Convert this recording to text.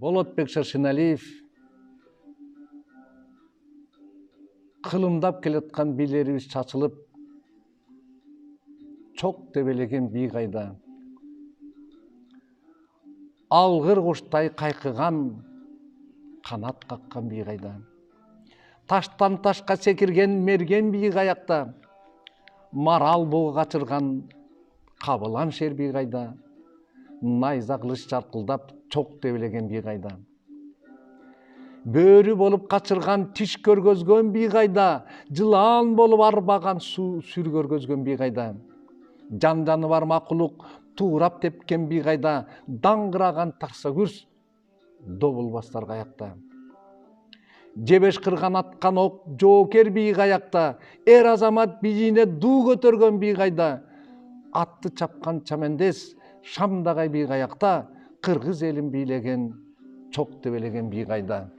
Болотбек Шершеналиев кылымдап келаткан бийлерибиз чачылып, чок тебелеген бийик айда. Алгыр куштай кайкыган, канат каккан бийик айда. Таштан ташка секирген мерген бийик аякта, марал буга качырган кабылан шер бийик айда. Найза кылыч чаркылдап, чок тебелеген бийик айда. Бөрү болуп качырган тиш көргөзгөн бийик айда, жылан болуп арбаган сүр көргөзгөн бийик айда. Жан-жаны бар макулук туурап тепкен бийик айда, даңгыраган таксагүрс добулбастар аякта. Жебеш кырган аткан ок жоокер бийик аякта, эр азамат бийине дуу көтөргөн бийик айда, атты чапкан чамендес Шамдагай бийик аякта, кыргыз элин бийлеген, чок тебелеген бийик айда.